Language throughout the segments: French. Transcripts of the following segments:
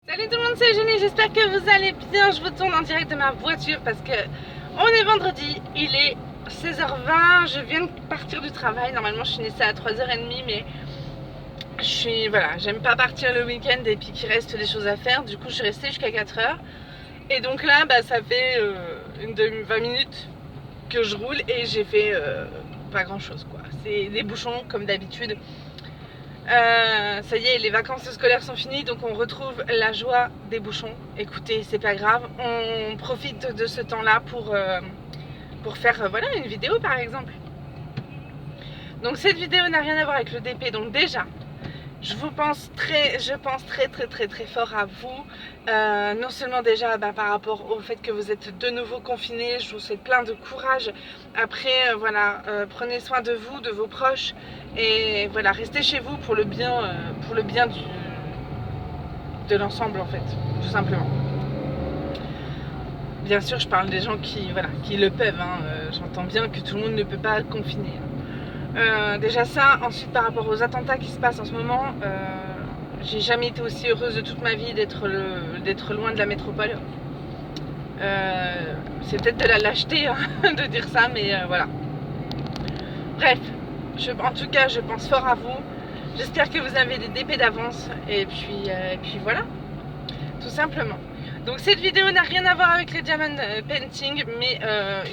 Salut tout le monde, c'est Eugénie, j'espère que vous allez bien. Je vous tourne en direct de ma voiture parce que on est vendredi, il est 16h20, je viens de partir du travail. Normalement je finissais à 3h30 mais j'aime pas partir le week-end et puis qu'il reste des choses à faire. Du coup je suis restée jusqu'à 4h. Et donc là ça fait 20 minutes que je roule et j'ai fait pas grand chose quoi. C'est des bouchons comme d'habitude. Ça y est, les vacances scolaires sont finies, donc on retrouve la joie des bouchons. Écoutez, c'est pas grave, on profite de ce temps-là pour faire voilà, une vidéo par exemple. Donc cette vidéo n'a rien à voir avec le DP, donc déjà, je pense très fort à vous. Non seulement déjà par rapport au fait que vous êtes de nouveau confinés, je vous souhaite plein de courage. Après, prenez soin de vous, de vos proches. Et voilà, restez chez vous pour le bien de l'ensemble en fait, tout simplement. Bien sûr, je parle des gens qui le peuvent. J'entends bien que tout le monde ne peut pas confiner. Déjà ça, ensuite par rapport aux attentats qui se passent en ce moment, j'ai jamais été aussi heureuse de toute ma vie d'être loin de la métropole. C'est peut-être de la lâcheté de dire ça, mais voilà. Bref, en tout cas, je pense fort à vous. J'espère que vous avez des DP d'avance. Et puis voilà, tout simplement. Donc cette vidéo n'a rien à voir avec les diamond painting, mais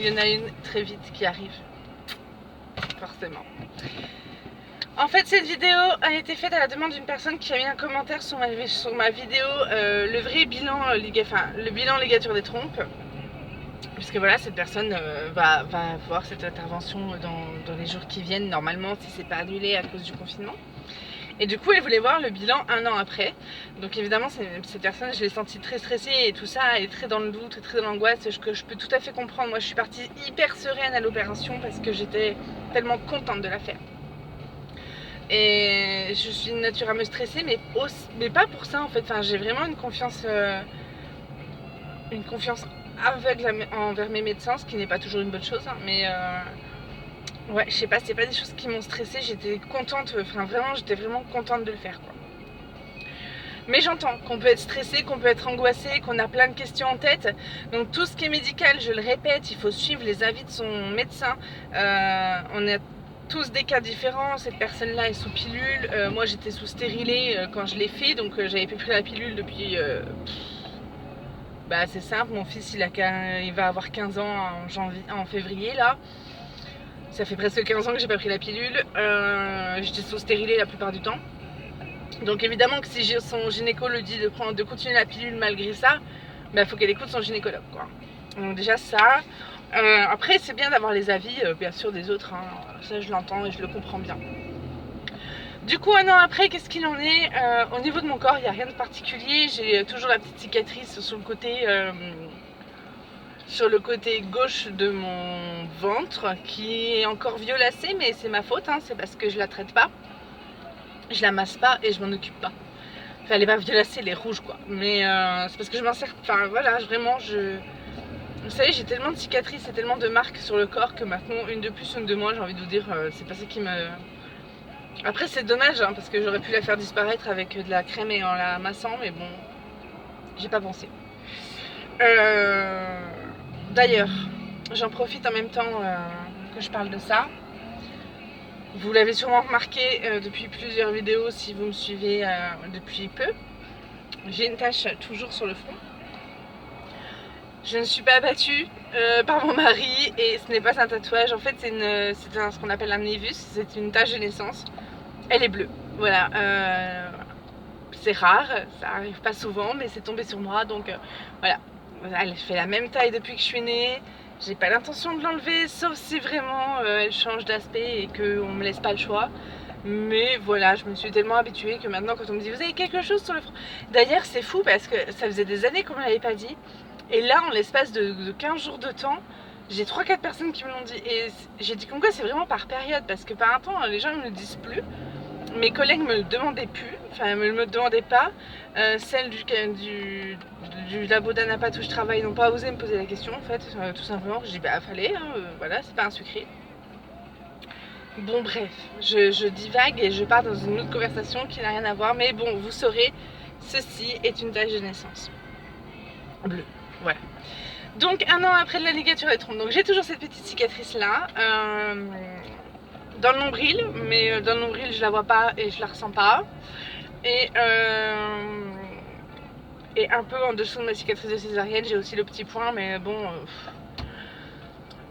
il y en a une très vite qui arrive. Forcément. En fait, cette vidéo a été faite à la demande d'une personne qui a mis un commentaire sur ma vidéo, le vrai bilan, le bilan ligature des trompes. Puisque voilà, cette personne va voir cette intervention dans les jours qui viennent, normalement, si c'est pas annulé à cause du confinement. Et du coup, elle voulait voir le bilan un an après. Donc évidemment, cette personne, je l'ai sentie très stressée et tout ça, et très dans le doute, très dans l'angoisse, que je peux tout à fait comprendre. Moi, je suis partie hyper sereine à l'opération parce que j'étais tellement contente de la faire. Et je suis de nature à me stresser, mais pas pour ça en fait. Enfin, j'ai vraiment une confiance aveugle envers mes médecins, ce qui n'est pas toujours une bonne chose, mais ouais, je sais pas, c'est pas des choses qui m'ont stressée. J'étais contente, j'étais vraiment contente de le faire quoi. Mais j'entends qu'on peut être stressé, qu'on peut être angoissé, qu'on a plein de questions en tête. Donc tout ce qui est médical, je le répète, il faut suivre les avis de son médecin. On a tous des cas différents. Cette personne-là est sous pilule. Moi, j'étais sous stérilée quand je l'ai fait, donc j'avais plus pris la pilule depuis. C'est simple. Mon fils, il va avoir 15 ans en février là. Ça fait presque 15 ans que j'ai pas pris la pilule. J'étais sous stérilée la plupart du temps. Donc évidemment que si son gynéco le dit de continuer la pilule malgré ça, faut qu'elle écoute son gynécologue quoi. Donc déjà ça. Après c'est bien d'avoir les avis bien sûr des autres, ça je l'entends et je le comprends bien. Du coup un an après, qu'est-ce qu'il en est au niveau de mon corps, il n'y a rien de particulier. J'ai toujours la petite cicatrice sur le côté gauche de mon ventre qui est encore violacée, mais c'est ma faute, c'est parce que je la traite pas. Je la masse pas et je m'en occupe pas. Enfin, elle est pas violacée, elle est rouge quoi. Mais c'est parce que je m'en sers. Enfin voilà, vraiment, vous savez, j'ai tellement de cicatrices et tellement de marques sur le corps que maintenant, une de plus, une de moins, j'ai envie de vous dire, c'est pas ça qui me. Après, c'est dommage parce que j'aurais pu la faire disparaître avec de la crème et en la massant, mais bon, j'ai pas pensé. D'ailleurs, j'en profite en même temps que je parle de ça. Vous l'avez sûrement remarqué depuis plusieurs vidéos si vous me suivez depuis peu. J'ai une tache toujours sur le front. Je ne suis pas abattue par mon mari et ce n'est pas un tatouage. En fait, c'est ce qu'on appelle un névus. C'est une tache de naissance. Elle est bleue. Voilà. C'est rare, ça arrive pas souvent, mais c'est tombé sur moi. Donc voilà. Elle fait la même taille depuis que je suis née. J'ai pas l'intention de l'enlever, sauf si vraiment elle change d'aspect et qu'on me laisse pas le choix. Mais voilà, je me suis tellement habituée que maintenant quand on me dit vous avez quelque chose sur le front. D'ailleurs c'est fou parce que ça faisait des années qu'on me l'avait pas dit. Et là en l'espace de 15 jours de temps, j'ai 3-4 personnes qui me l'ont dit. Et j'ai dit comme quoi c'est vraiment par période, parce que par un temps les gens ne me le disent plus. Mes collègues me le demandaient plus, enfin me le demandaient pas. Celles du labo d'Anapat où je travaille n'ont pas osé me poser la question en fait, tout simplement. Je dis fallait, voilà, c'est pas un secret. Bon bref, je divague et je pars dans une autre conversation qui n'a rien à voir, mais bon, vous saurez Ceci est une tache de naissance. Bleue, voilà. Donc 1 an après la ligature des trompes. Donc j'ai toujours cette petite cicatrice là. Dans le nombril, mais dans le nombril je la vois pas et je la ressens pas. Et un peu en dessous de ma cicatrice de césarienne, j'ai aussi le petit point, mais bon,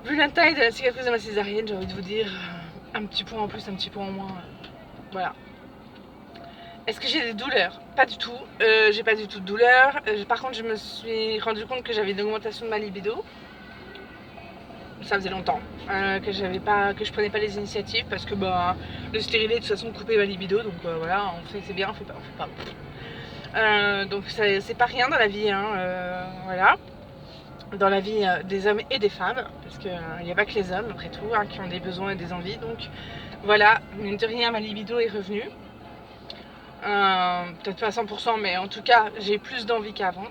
vu la taille de la cicatrice de ma césarienne, j'ai envie de vous dire un petit point en plus, un petit point en moins, voilà. Est-ce que j'ai des douleurs? Pas du tout, j'ai pas du tout de douleurs. Par contre, je me suis rendu compte que j'avais une augmentation de ma libido. Ça faisait longtemps que je prenais pas les initiatives parce que bah, le stérilet de toute façon coupait ma libido, donc voilà, on fait c'est bien, on fait pas. Donc c'est pas rien dans la vie, hein, voilà, dans la vie des hommes et des femmes, parce qu'il n'y a pas que les hommes après tout hein, qui ont des besoins et des envies, donc voilà, mine de rien ma libido est revenue, peut-être pas à 100%, mais en tout cas j'ai plus d'envie qu'avant.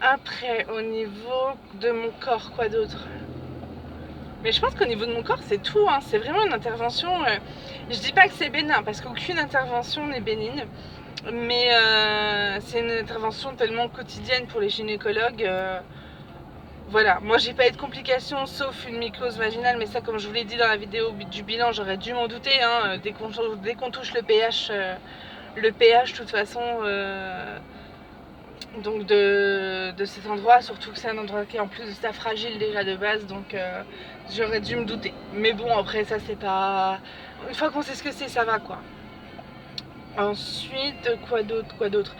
Après, au niveau de mon corps, quoi d'autre? Mais je pense qu'au niveau de mon corps, c'est tout, hein. C'est vraiment une intervention. Je dis pas que c'est bénin, parce qu'aucune intervention n'est bénigne. Mais c'est une intervention tellement quotidienne pour les gynécologues. Voilà, moi j'ai pas eu de complications sauf une mycose vaginale, mais ça, comme je vous l'ai dit dans la vidéo du bilan, j'aurais dû m'en douter. Hein. Dès qu'on touche le pH, de toute façon. Donc de cet endroit, surtout que c'est un endroit qui est en plus de ça fragile déjà de base, donc j'aurais dû me douter. Mais bon, après ça c'est pas... Une fois qu'on sait ce que c'est, ça va quoi. Ensuite, quoi d'autre?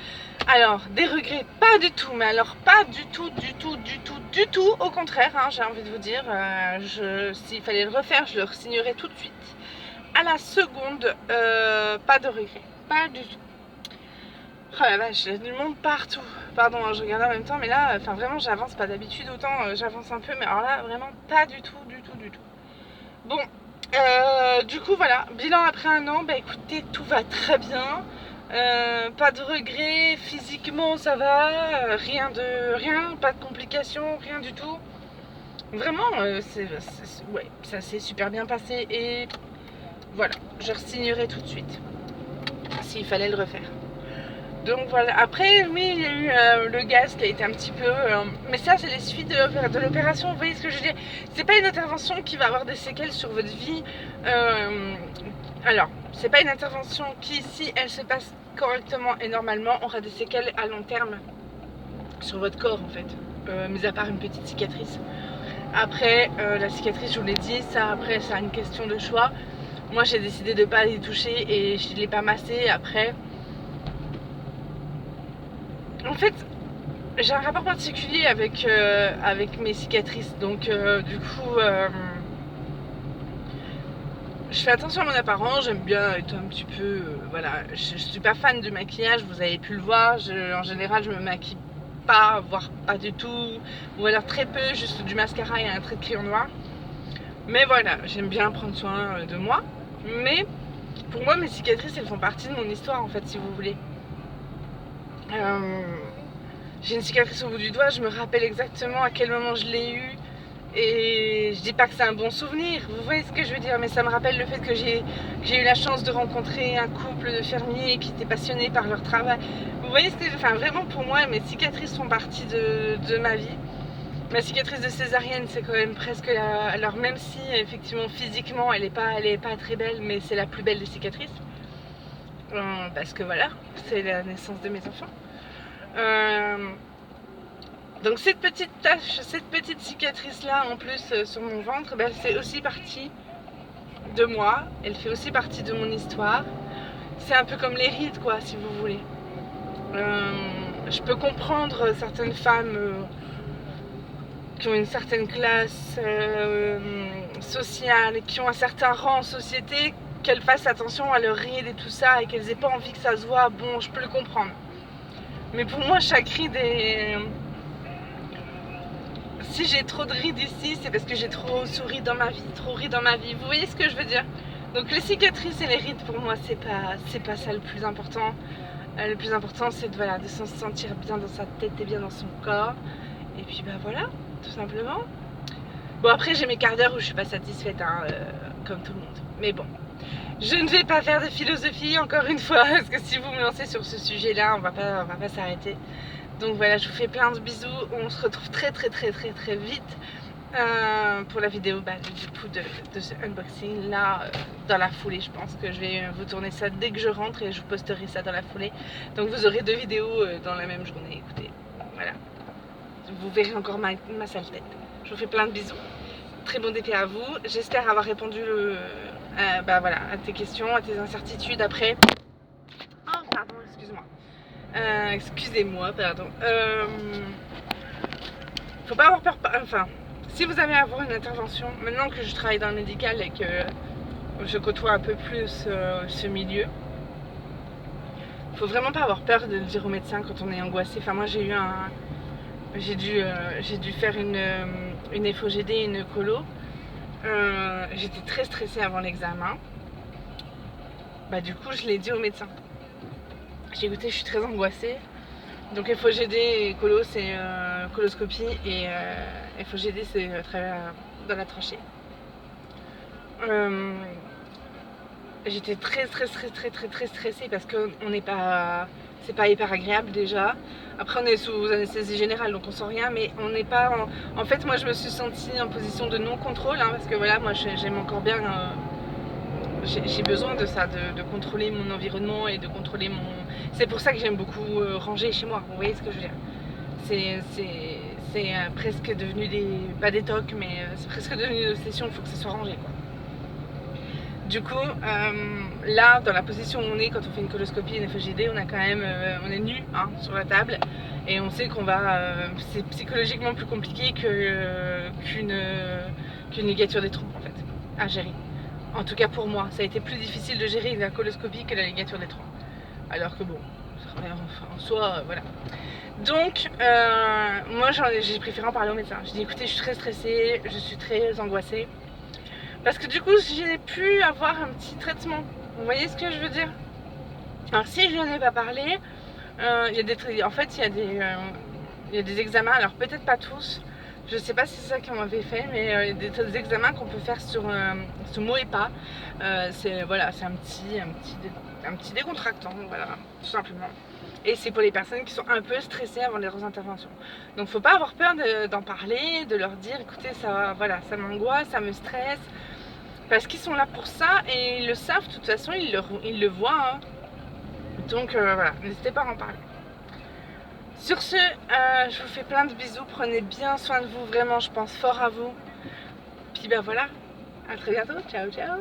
Alors, des regrets, pas du tout, mais alors pas du tout, au contraire, hein, j'ai envie de vous dire, s'il fallait le refaire, je le signerais tout de suite. À la seconde, pas de regrets, pas du tout. Oh la vache, il y a du monde partout. Pardon, je regardais en même temps, mais là, enfin vraiment, j'avance pas d'habitude, autant j'avance un peu, mais alors là, vraiment pas du tout. Bon, du coup, voilà, bilan après 1 an, bah écoutez, tout va très bien. Pas de regrets, physiquement ça va, rien, pas de complications, rien du tout. Vraiment, ouais, ça s'est super bien passé et voilà, je re-signerai tout de suite s'il fallait le refaire. Donc voilà, après oui il y a eu le gaz qui a été un petit peu... mais ça c'est les suites de l'opération, vous voyez ce que je veux dire. C'est pas une intervention qui va avoir des séquelles sur votre vie. Alors, c'est pas une intervention qui, si elle se passe correctement et normalement, aura des séquelles à long terme sur votre corps en fait. Mis à part une petite cicatrice. Après, la cicatrice je vous l'ai dit, ça après c'est une question de choix. Moi j'ai décidé de pas y toucher et je ne l'ai pas massé après. En fait, j'ai un rapport particulier avec mes cicatrices, donc du coup, je fais attention à mon apparence, j'aime bien être un petit peu, voilà, je suis pas fan du maquillage, vous avez pu le voir, en général je me maquille pas, voire pas du tout, ou alors très peu, juste du mascara et un trait de crayon noir. Mais voilà, j'aime bien prendre soin de moi, mais pour moi mes cicatrices elles font partie de mon histoire en fait, si vous voulez. J'ai une cicatrice au bout du doigt, je me rappelle exactement à quel moment je l'ai eue. Et je dis pas que c'est un bon souvenir, vous voyez ce que je veux dire, mais ça me rappelle le fait que j'ai eu la chance de rencontrer un couple de fermiers qui étaient passionnés par leur travail. Vous voyez ce que je... Enfin vraiment pour moi, mes cicatrices font partie de ma vie. Ma cicatrice de césarienne, c'est quand même presque la... Alors même si effectivement physiquement elle est pas très belle, mais c'est la plus belle des cicatrices. Parce que voilà, c'est la naissance de mes enfants. Donc cette petite tache, cette petite cicatrice là en plus sur mon ventre, ben, elle fait aussi partie de moi, elle fait aussi partie de mon histoire. C'est un peu comme les rides quoi, si vous voulez. Je peux comprendre certaines femmes qui ont une certaine classe sociale, qui ont un certain rang en société, qu'elles fassent attention à leurs rides et tout ça et qu'elles aient pas envie que ça se voit, bon je peux le comprendre. Mais pour moi chaque ride est... Si j'ai trop de rides ici, c'est parce que j'ai trop souri dans ma vie, trop ri dans ma vie. Vous voyez ce que je veux dire? Donc les cicatrices et les rides, pour moi, c'est pas ça le plus important. Le plus important, c'est de, voilà, de se sentir bien dans sa tête et bien dans son corps. Et puis bah voilà, tout simplement. Bon après, j'ai mes quarts d'heure où je suis pas satisfaite, hein, comme tout le monde. Mais bon. Je ne vais pas faire de philosophie encore une fois, parce que si vous me lancez sur ce sujet-là, on va pas s'arrêter. Donc voilà, je vous fais plein de bisous. On se retrouve très vite pour la vidéo du coup de ce unboxing. Là, dans la foulée, je pense que je vais vous tourner ça dès que je rentre et je vous posterai ça dans la foulée. Donc vous aurez 2 vidéos dans la même journée. Écoutez, voilà. Vous verrez encore ma sale tête. Je vous fais plein de bisous. Très bon défi à vous. J'espère avoir répondu voilà, à tes questions, à tes incertitudes après. Oh, pardon, excuse-moi. Excusez-moi, pardon. Faut pas avoir peur. Enfin, si vous avez à avoir une intervention, maintenant que je travaille dans le médical et que je côtoie un peu plus ce milieu, faut vraiment pas avoir peur de le dire au médecin quand on est angoissé. Enfin, moi j'ai dû faire une FOGD, une colo. J'étais très stressée avant l'examen. Du coup, je l'ai dit au médecin. J'ai dit, écoutez, je suis très angoissée. Donc FOGD et colo, c'est coloscopie, et FOGD, c'est dans la trachée. J'étais très stressée parce que c'est pas hyper agréable déjà. Après on est sous anesthésie générale donc on sent rien, mais on n'est pas en fait moi je me suis sentie en position de non-contrôle parce que voilà, moi j'aime encore bien j'ai besoin de ça, de contrôler mon environnement et de contrôler mon... C'est pour ça que j'aime beaucoup ranger chez moi, vous voyez ce que je veux dire. C'est presque devenu pas des tocs, mais c'est presque devenu une obsession, il faut que ça soit rangé quoi. Du coup, là, dans la position où on est quand on fait une coloscopie, une FGD, on a quand même, on est nu sur la table et on sait qu'on va, c'est psychologiquement plus compliqué qu'une ligature des trompes en fait, à gérer. En tout cas pour moi, ça a été plus difficile de gérer la coloscopie que la ligature des trompes. Alors que bon, en soi, voilà. Donc, moi j'ai préféré en parler au médecin. J'ai dit écoutez, je suis très stressée, je suis très angoissée. Parce que du coup, j'ai pu avoir un petit traitement. Vous voyez ce que je veux dire? Alors si je n'en ai pas parlé, en fait il y a des examens, alors peut-être pas tous, je sais pas si c'est ça qu'on m'avait fait, mais il y a des examens qu'on peut faire sur MOEPA. C'est voilà, c'est un petit décontractant, voilà, tout simplement. Et c'est pour les personnes qui sont un peu stressées avant leurs interventions. Donc faut pas avoir peur d'en parler, de leur dire écoutez, ça, voilà, ça m'angoisse, ça me stresse. Parce qu'ils sont là pour ça et ils le savent, de toute façon ils le voient. Donc voilà, n'hésitez pas à en parler. Sur ce, je vous fais plein de bisous, prenez bien soin de vous, vraiment je pense fort à vous. Puis voilà, à très bientôt, ciao ciao.